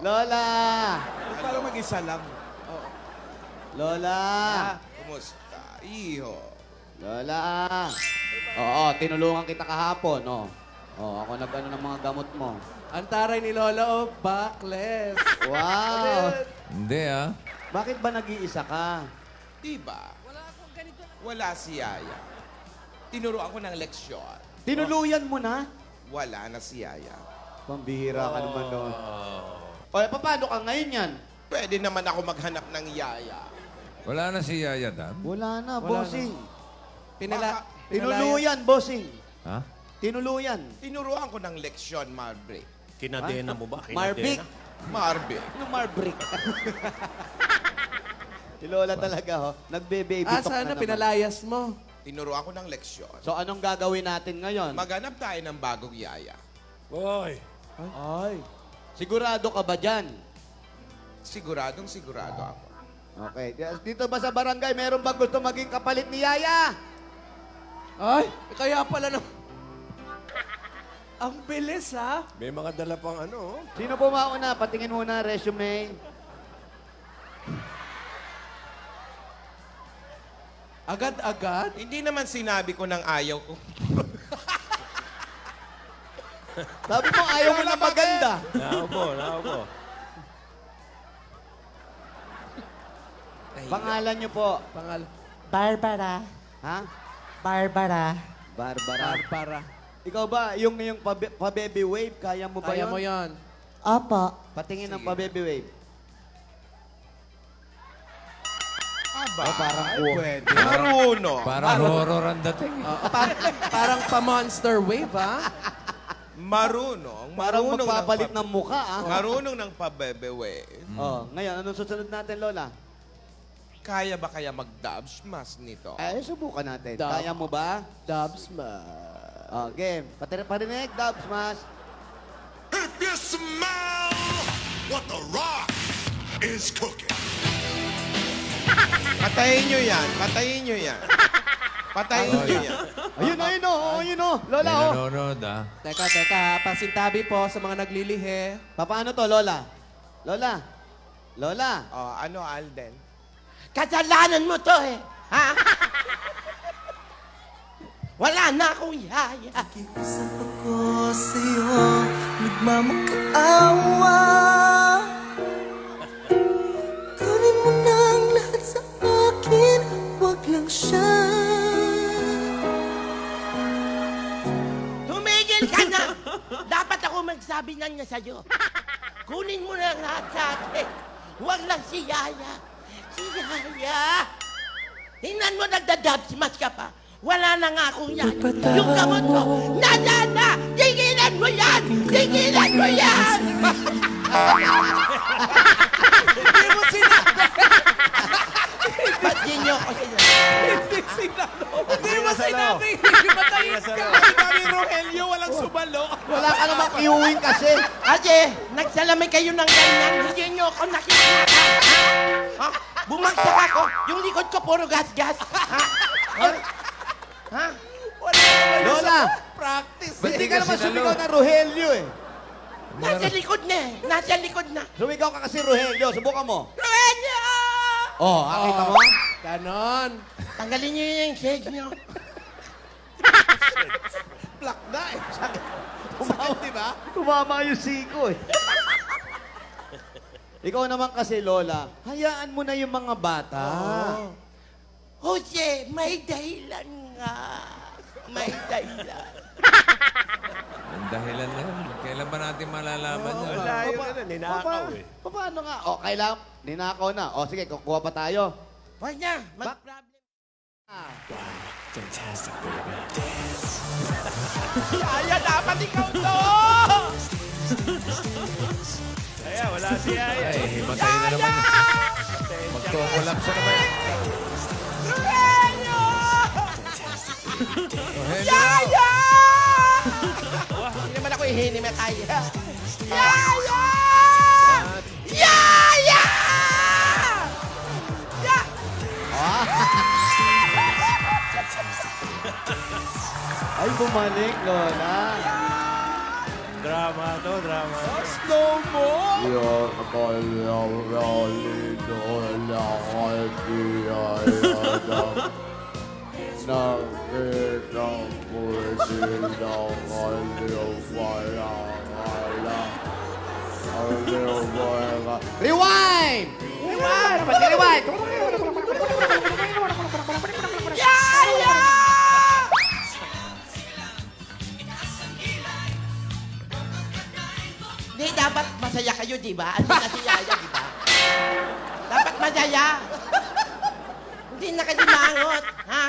Lola! Para mag-isa lang. Lola! Kumusta? Iho. Lola! Oo, tinulungan kita kahapon, oh. Oh, ako nag-ano ng mga gamot mo. Ang taray ni Lola, oh, backless. Wow! Hindi ah. Bakit ba nag-iisa ka? Diba? Wala si Yaya. Tinuro ako ng leksyon. Tinuluyan mo na? Wala na si Yaya. Pambihira ka naman doon. O, paano ka ngayon yan? Pwede naman ako maghanap ng Yaya. Wala na si Yaya Dan. Wala na, Wala bossing. Baka- Tinuluyan, bossing. Ha? Tinuluyan. Tinuruan ko ng leksyon, Marbrick. Kinadena mo ba? Marvick. Marbrick. Ano Marbrick? Si Lola talaga, oh. Nagbe-baby Ah, talk na sana naman. pinalayas mo. Tinuruan ko ng leksyon. So, anong gagawin natin ngayon? Maghanap tayo ng bagong Yaya. Boy! Ay. Sigurado ka ba dyan? Siguradong sigurado ako. Okay. Dito ba sa barangay, meron ba gusto maging kapalit ni Yaya? Ay, kaya pala no. Ang bilis, ha? May mga dala pang ano. Sino po mauna? Patingin muna, resume. Agad-agad? Hindi naman sinabi ko ng ayaw ko. Sabi mo, ayaw mo na maganda. Naupo. Pangalan niyo po. Barbara. Ha? Barbara. Barbara. Para. Ikaw ba, yung pa-baby wave, kaya mo ba Kaya yun? mo yan. Opo. Patingin ng Sige. pa-baby wave. Aba, parang ay, po. pwede. Marunong. Parang horror ang dating. Parang pa-monster wave, ha? Marunong. Parang Marunong magpapalit ng mukha, ah. Marunong ng pabebewe. Oh, ngayon, anong susunod natin, Lola? Kaya ba kaya mag-dubs mas nito? Subukan natin. Dub. Kaya mo ba? Dubs ma. Oh, game. Parinig, dubs, mas. If you smell what the rock is cooking. Patayin nyo yan. Patayin nyo yan. Patayin nyo yan. Ayun, oh. Lola, May oh. nanonood ah. Teka. Pasintabi po sa mga naglilihi. Paano to, Lola? Lola. Oh, ano, Alden? Kasalanan mo to eh. Ha? Wala na akong yaya. Isang ako sa'yo, nagmamakaawa. Kunin mo na ang lahat sa akin, wag lang siya. Tumigil ka na! Dapat ako magsabi na niya sa'yo. Kunin mo na ang lahat sa akin. Huwag lang si Yaya. Si Yaya! Tingnan mo, nagdadabsmas ka pa. Wala na nga akong Yaya. Yung gamot mo, nandyan na! Tigilan mo yan! Tigilan mo yan! Hindi mo sinabi! Ba't di niyo ako sinabi? Hindi mo sinabi! Hindi matayin ka! Kami, Rogelio, walang subalo. Wala ka namang kiuwing kasi. Ate, nagsalamay kayo ng ganyan. Hindi niyo ako nakikita. Ha? Bumagsak ako. Yung likod ko puro gas-gas. Ha? Ha? Lola, Practice ba't di eh. ka naman sumigaw na Rogelio eh? Nasa likod na eh. Nasa likod na. Sumigaw ka kasi Rogelio. Subukan mo. Rogelio! Oh, nakita mo? Ganon. Tanggalin niyo yung shades niyo. Plak na eh. Sakit, di ba? Tumama yung siko eh. Ikaw naman kasi, Lola, hayaan mo na yung mga bata. Jose, may dahilan nga. May dahilan. Ang dahilan na yun. Kailan ba natin malalaman yun? Wala yun na, ninakaw eh. Paano nga? O, kailangan, ninakaw na. O, sige, kukuha pa tayo. Huwag na. Mag-problem. Yaya, dapat ikaw to! Kaya, wala si Yaya. Ay, himatay na naman. Magkukulaps na naman. Rogelio! Rogelio! Yaya! Hindi naman ako ihinimatay. Yaya! Yaya! Ay, bumalik, Lola. Drama to, drama. Slow mo! Rewind! Rewind! Pag-rewind! Yaya! Di, dapat masaya kayo, di ba? Ano na si Yaya, di ba? Dapat masaya. Hindi na kayo mangot, ha?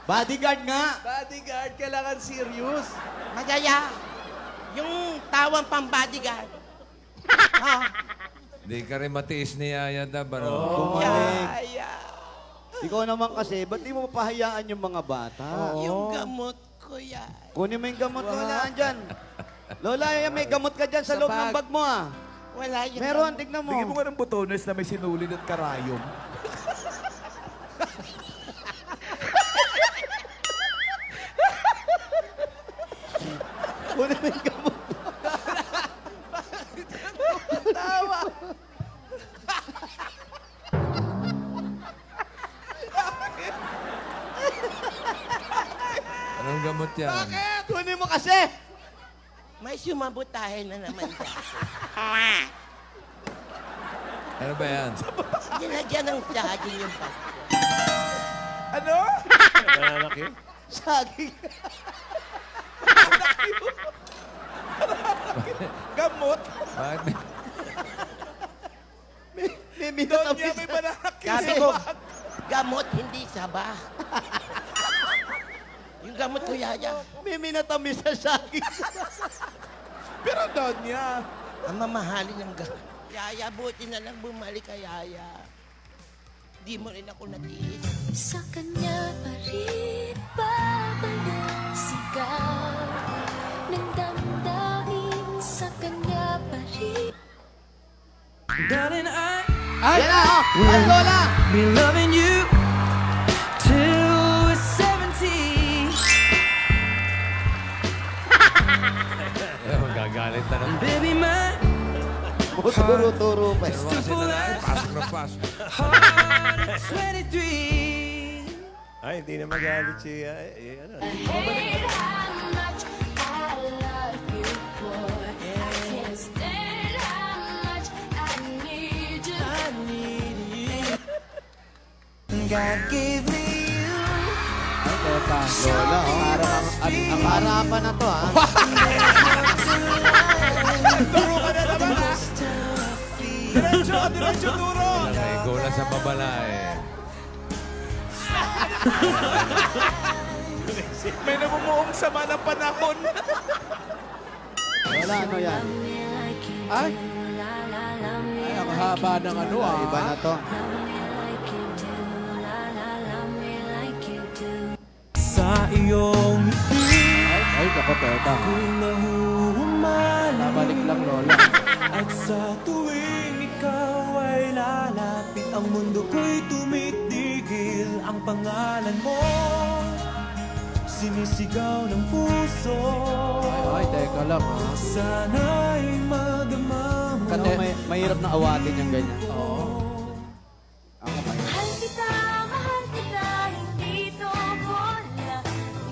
Bodyguard nga! Bodyguard, kailangan serious. Masaya. Yung tawang pang-bodyguard. Ha? Hindi ka rin matiis ni Yaya Dab, ano? Bumalik. Yaya. Ikaw naman kasi, ba't di mo papahayaan yung mga bata? Yung gamot ko yan. Kunin mo yung gamot mo na andyan. Lola, may gamot ka dyan sa Sa loob ng bag. bag mo ah. Wala yung Meron, tignan mo. Bigyan mo nga ng butones na may sinulid at karayom. Kunin mo yung gamot. Anong gamot yan? Kunin mo kasi! May sumabutahin na naman siya. Ano ba yan? Ginagyan ng saging yung pag. Ano? Malalaki. Saging. Gamot? Bakit? May Doon minatamis. niya may manakit. Sabi ko, gamot hindi saba. Yung gamot ko, Yaya. May minatamis sa saging. Pero doon niya. Ang mamahalin ng gamot. Yaya, buti na lang bumalik ka, Yaya. Di mo rin ako natiis. Sa kanya pa rin babalik sigaw ng damdamin, sa kanya pa rin. Darling, I Yan na, oh! Ay, Lola! be loving you till we're 70. Eh, magagalit na naman. Baby, my Turo-turo pa. still full of Pasok na pasok. heart at 23. Ay, hindi na magalit si... ano. Hate how much I love you, boy. I can't stand how much I need you. God gave me you. Ay, teka. Lola, oh. Parang ang harapan na to, ah. Diretso turo. May gula sa babala eh. May namumuong sama ng panahon. Lola, ano yan? Ay, ang haba ng ano ah. Iba na to. Sa iyong Ay, naku, teka. ako'y nahuhumaling. Babalik lang, Lola. At sa tuwing ikaw ay lalapit, ang mundo ko'y tumitigil. Ang pangalan mo sinisigaw ng puso. Ay, teka lang ah. Sana'y madama mo. Kasi mahirap na awatin yung ganyan. Oo. Ako mahirap. Mahal kita, hindi to bola.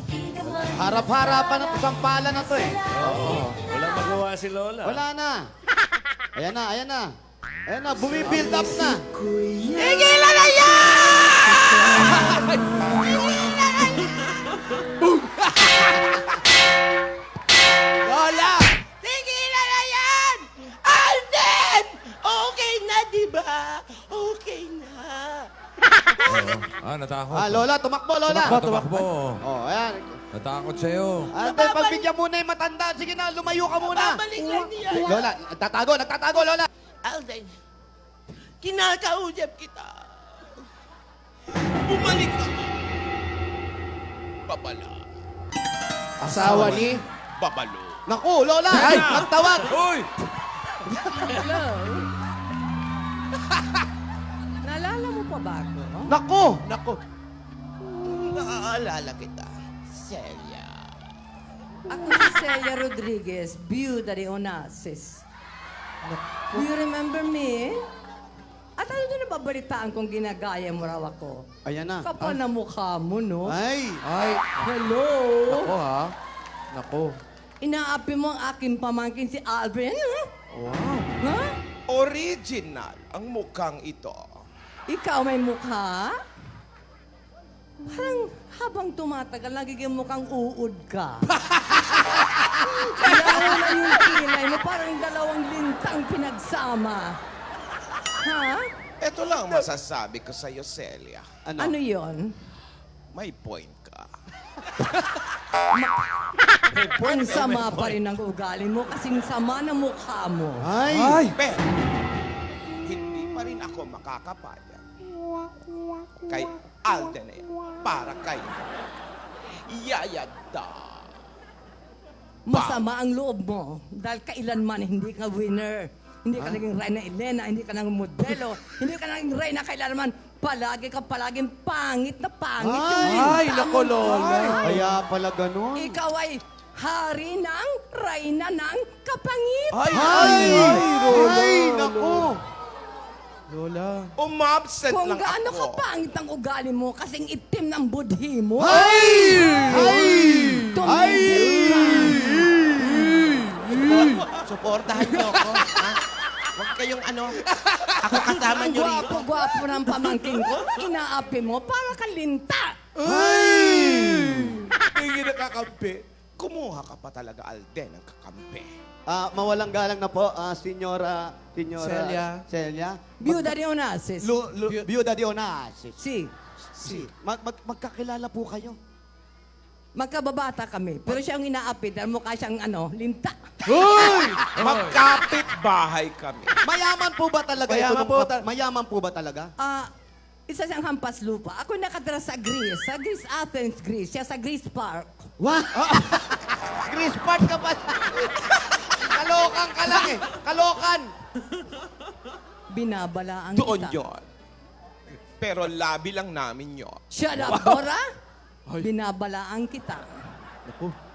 Hindi ka man Harap-harapan na to, sampalan na to eh. Oo. Walang magawa si Lola. Wala na. Ayan na, ayan na. Ayan na, bumibuild up na. Tigilan na Lola! Tigilan na yan! Alden! Okay na, di ba? Okay na. Natakot. Lola, tumakbo, Lola. Tumakbo. Oh, ayan. Natakot sa'yo. Ate, pagbigyan muna yung matanda. Sige na, lumayo ka muna. Babalik lang niya. Lola, nagtatago, Lola. Alden, kinakausap kita. Bumalik ka. Babala. Asawa ni... Babalo. Naku, Lola, ay, magtawag. Uy! Naalala mo pa ba ako? Naku. Naku. Naaalala kita. Celia. Ako si Celia Rodriguez, Viuda de Onassis. Do you remember me? At ano din nababalitaan kung ginagaya mo raw ako? Ayan na. Kapal na mukha mo, no? Ay! Hello? Ako ha? Nako. Inaapi mo ang aking pamangkin si Alvin, ha? Wow. Ha? Original ang mukhang ito. Ikaw may mukha? Parang habang tumatagal, nagiging mukhang uod ka. Lalo na yung kilay mo, parang dalawang lintang pinagsama. Ha? Ito lang masasabi ko sa'yo, Celia. Ano yon? May point ka. Ang sama pa rin ang ugali mo kasing sama ng mukha mo. Ay! Pero, hindi pa rin ako makakapayag kay Alden na yan para kay Yayada. Masama ang loob mo dahil kailanman hindi ka winner. Hindi ka naging Reyna Elena, hindi ka naging modelo, hindi ka naging Reyna kailanman. Palaging pangit na pangit. yung Ay, linta nako, mo. Lola. Kaya pala ganun. Ikaw ay hari ng Reyna ng kapangitan. Ay, Ay, naku! Lola. Umabsent Kung lang gaano ako. kapangit ang ugali mo kasing itim ng budhi mo. Ay! Tumigil ka. Suportahan niyo ako, ha? Huwag kayong ano, ako kasama Ang niyo rito. gwapo-gwapo ng pamangking ko, inaapi mo para kalinta. Hindi nakakampi. Kumuha ka pa talaga, Alden, ng kakampi. Mawalang galang na po, Senyora Celia. Viuda de Onassis. Viuda de Onassis. Si, Magkakilala po kayo. magkababata kami. Pero siya ang inaapi dahil mukha siyang ano, linta. Magkapit bahay kami. Mayaman po ba talaga Mayaman ito? po Mayaman po ba talaga? Isa siyang hampas lupa. Ako nakatira sa Greece, Athens, Greece. Siya sa Greece Park. What? Chris Part ka pa. Kalokan ka lang eh. Kalokan. Binabalaan Doon kita. yon. Pero labi lang namin yon. Shut up, Dora! Binabalaan kita.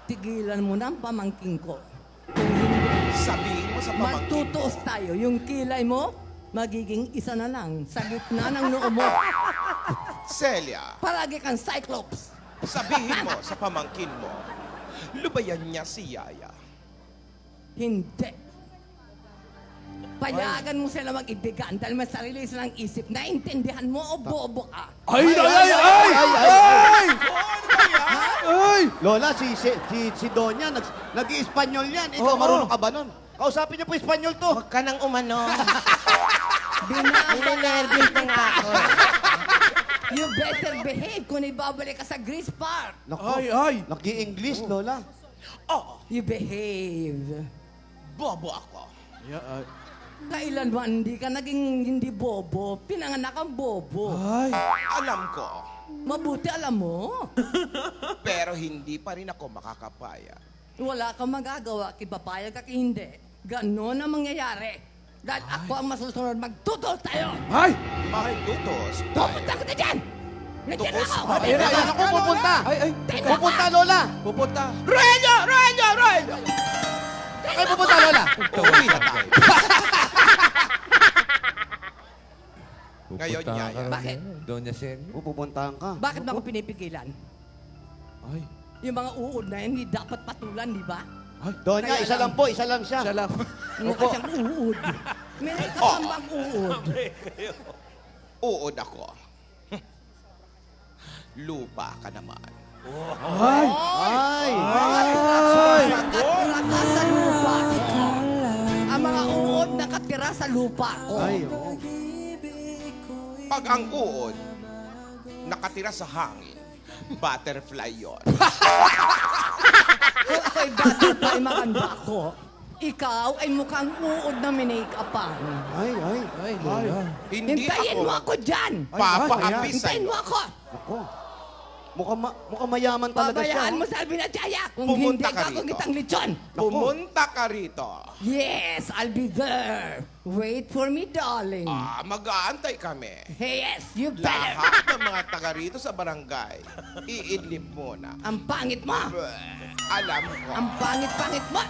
Tigilan mo na ang pamangking ko. Kung hindi, Sabihin mo sa pamangkin mo. magtutuos tayo. Yung kilay mo, magiging isa na lang sa gitna ng noo mo. Celia, Palagi kang Cyclops. sabihin mo sa pamangkin mo, lubayan niya si Yaya. Hindi. Payagan mo sila mag-ibigan dahil may sarili silang isip. Naintindihan mo o bobo ka? Ay! Lola, si Donya, nag-i-Espanyol yan. Ikaw, marunong ka ba nun? Kausapin niyo po Espanyol to. Huwag ka nang umano. Binabalaan Ninenervous na nga ako. You better behave kung ibabalik ka sa Greece Park. Naku, Ay! nag-i-English, Lola. Oh, You behave. bobo ako. Kailanman hindi ka naging hindi bobo. Pinanganak kang bobo. Ay! Alam ko, Mabuti alam mo. pero hindi pa rin ako makakapaya. Wala kang magagawa, kipapayag ka hindi. Ganon ang mangyayari. Dahil ako ang masusunod, magtutos tayo! Ay! Makilutos. Pupunta ko na dyan! Nandiyan Tukos ako! pa. Ayan ako pupunta. Ay! Pupunta, Lola. Pupunta. Renyo! Kayo pupunta, Lola. Uuwi na tayo. Ngayon, Pupunta Yaya. ka rin Bakit? ngayon, Doña Celia. Pupuntahan ka. Bakit mo ako pinipigilan? Ay! Yung mga uod na yan, hindi dapat patulan, di ba? Donya, Kaya isa lang. lang po, isa lang siya. Siya lang. Mukha siyang uod. May nakakambang uod. Uod ako. Lupa ka naman. Ay! Ay! Nakatira ka sa lupa ko. Ang mga uod nakatira sa lupa ko. Ay, oh. Pag ang uod nakatira sa hangin, butterfly yon. Kung ako'y butterfly maganda ko, ikaw ay mukhang uod na minake-upan. Ay. Ay, Lola. Hindi Hintayin ako mo ako dyan! papaapi Hintayin sa'yo. mo ako! Ako. Mukhang mayaman talaga siya. Babayaan mo sa Albinachaya kung Pumunta hindi ka ka rito. kung kitang lechon. Pumunta ka rito. Yes, I'll be there. Wait for me, darling. Mag-aantay kami. Hey, yes, you better. Lahat ng mga taga rito sa barangay, iidlip muna. Ang pangit mo. Bleh. Alam ko. Ang pangit-pangit mo!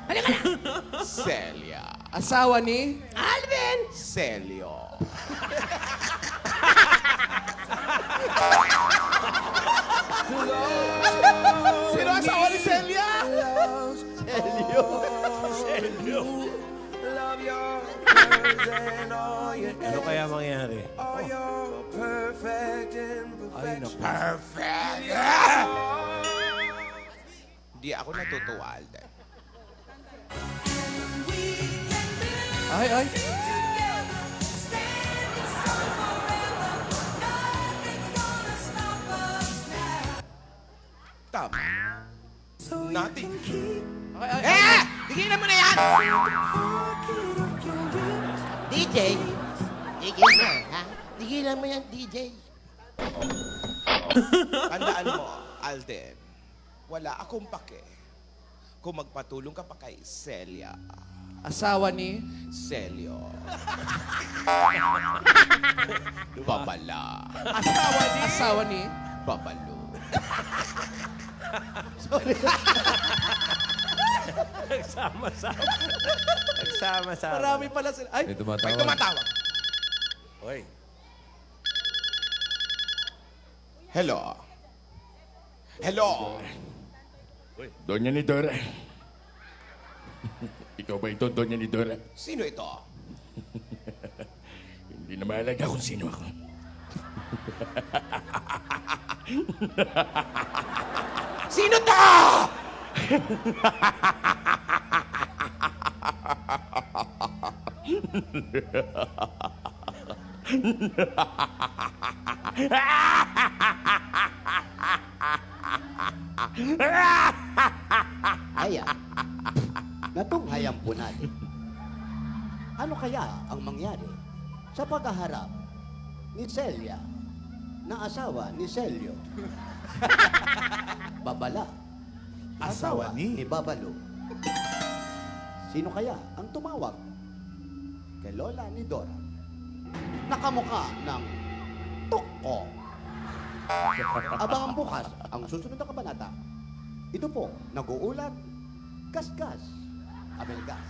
Halika na! Celia. Asawa ni? Alvin! Celio. Sino asawa ni Celia? Ano kaya mangyari? Ay, naku. Perfect! Hindi ako natutuwa, Alden. Ay, ay. Tama. Nothing. Ay, ay, ay. Eh! Tigilan mo na yan! DJ! Tigil mo, ha? Tigilan mo yan, DJ. Tandaan mo, Alden, wala akong pake kung magpatulong ka pa kay Celia. Asawa ni? Celio. Babala. Asawa ni? Asawa ni? Babalo. Nagsama-sama. Nagsama-sama. Marami pala sila. Ay, May May tumatawag. tumatawag. Hoy, Hello. Hello. Doña Nidora. Ikaw ba ito, Doña Nidora? Sino ito? Hindi na mahalaga kung sino ako. Sino to? Ayan. Natunghayan po natin. Ano kaya ang mangyari sa paghaharap ni Celia na asawa ni Celio? Babala. Asawa ni Babalo. Sino kaya ang tumawag kay Lola ni Dora? Nakamukha ng Toko. Abangan bukas ang susunod na kabanata. Ito po, nag-uulat, Gasgas, Abelgas.